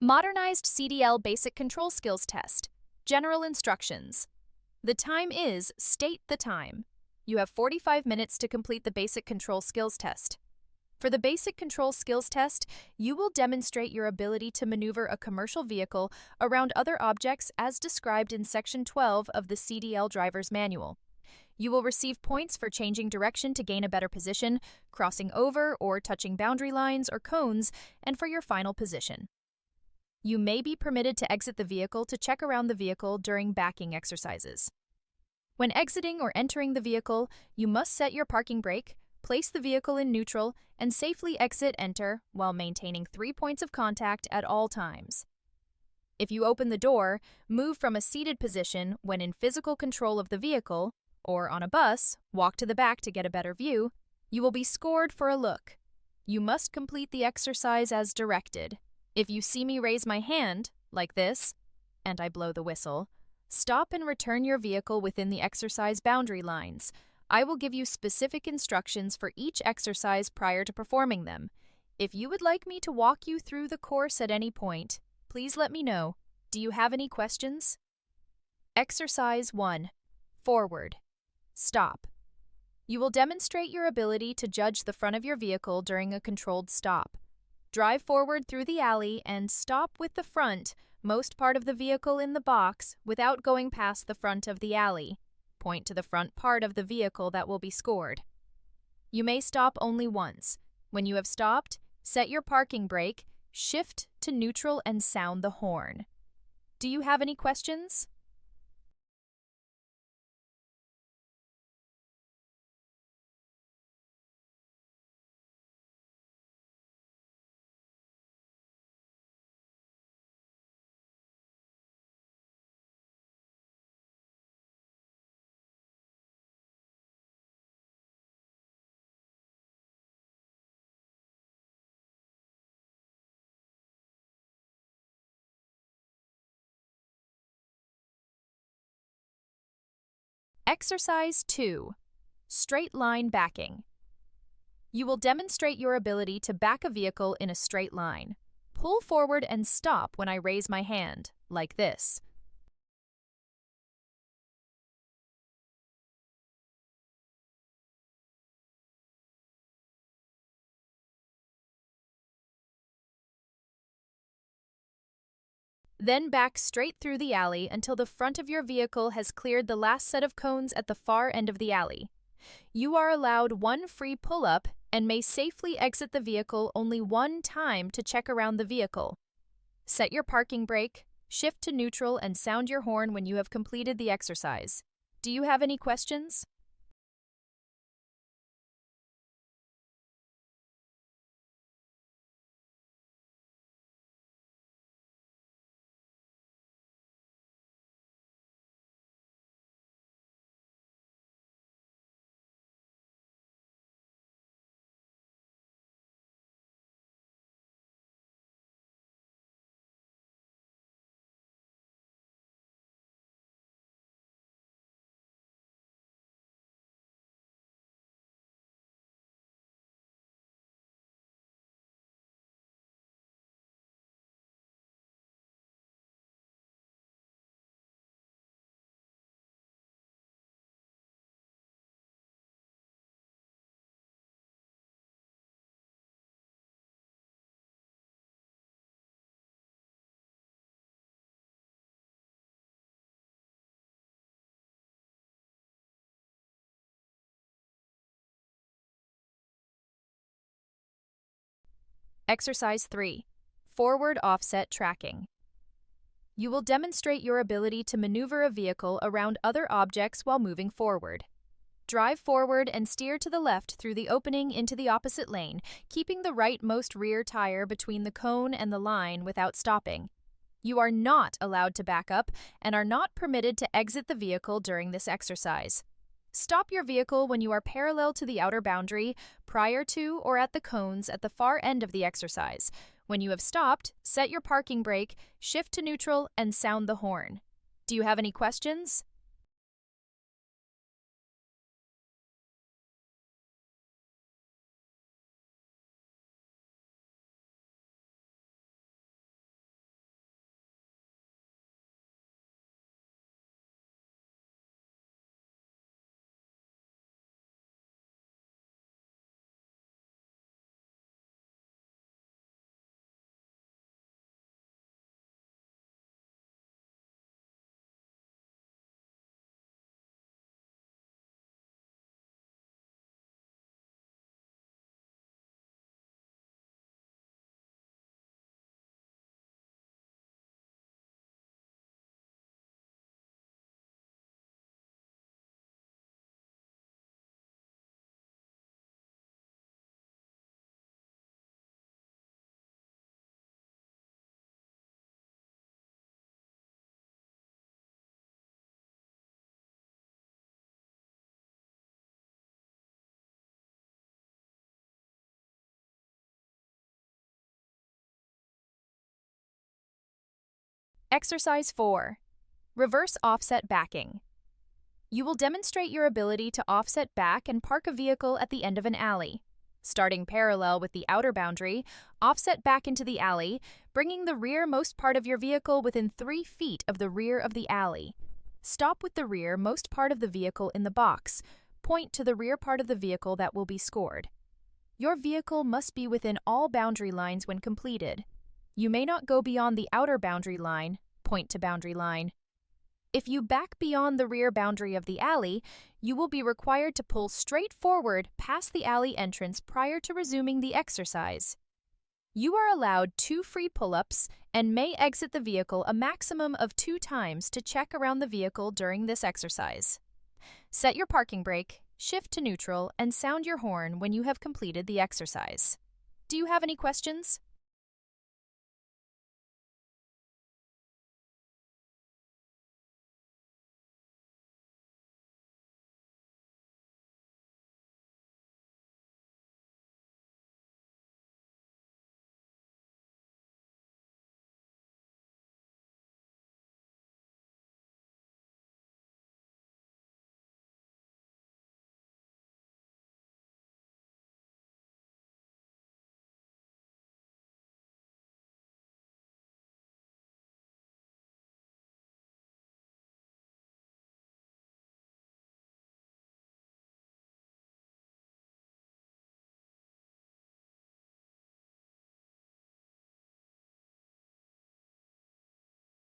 Modernized CDL Basic Control Skills Test. General instructions. The time is state the time. You have 45 minutes to complete the Basic Control Skills Test. For the Basic Control Skills Test, you will demonstrate your ability to maneuver a commercial vehicle around other objects as described in Section 12 of the CDL Driver's Manual. You will receive points for changing direction to gain a better position, crossing over or touching boundary lines or cones, and for your final position. You may be permitted to exit the vehicle to check around the vehicle during backing exercises. When exiting or entering the vehicle, you must set your parking brake, place the vehicle in neutral, and safely exit/enter while maintaining 3 points of contact at all times. If you open the door, move from a seated position when in physical control of the vehicle, or on a bus, walk to the back to get a better view, you will be scored for a look. You must complete the exercise as directed. If you see me raise my hand, like this, and I blow the whistle, stop and return your vehicle within the exercise boundary lines. I will give you specific instructions for each exercise prior to performing them. If you would like me to walk you through the course at any point, please let me know. Do you have any questions? Exercise 1. Forward. Stop. You will demonstrate your ability to judge the front of your vehicle during a controlled stop. Drive forward through the alley and stop with the front, most part of the vehicle in the box, without going past the front of the alley. Point to the front part of the vehicle that will be scored. You may stop only once. When you have stopped, set your parking brake, shift to neutral, and sound the horn. Do you have any questions? Exercise 2. Straight line backing. You will demonstrate your ability to back a vehicle in a straight line. Pull forward and stop when I raise my hand, like this. Then back straight through the alley until the front of your vehicle has cleared the last set of cones at the far end of the alley. You are allowed one free pull-up and may safely exit the vehicle only one time to check around the vehicle. Set your parking brake, shift to neutral, and sound your horn when you have completed the exercise. Do you have any questions? Exercise 3. Forward offset tracking. You will demonstrate your ability to maneuver a vehicle around other objects while moving forward. Drive forward and steer to the left through the opening into the opposite lane, keeping the rightmost rear tire between the cone and the line without stopping. You are not allowed to back up and are not permitted to exit the vehicle during this exercise. Stop your vehicle when you are parallel to the outer boundary, prior to or at the cones at the far end of the exercise. When you have stopped, set your parking brake, shift to neutral, and sound the horn. Do you have any questions? Exercise 4. Reverse offset backing. You will demonstrate your ability to offset back and park a vehicle at the end of an alley. Starting parallel with the outer boundary, offset back into the alley, bringing the rearmost part of your vehicle within 3 feet of the rear of the alley. Stop with the rearmost part of the vehicle in the box. Point to the rear part of the vehicle that will be scored. Your vehicle must be within all boundary lines when completed. You may not go beyond the outer boundary line. Point to boundary line. If you back beyond the rear boundary of the alley, you will be required to pull straight forward past the alley entrance prior to resuming the exercise. You are allowed 2 free pull-ups and may exit the vehicle a maximum of 2 times to check around the vehicle during this exercise. Set your parking brake, shift to neutral, and sound your horn when you have completed the exercise. Do you have any questions?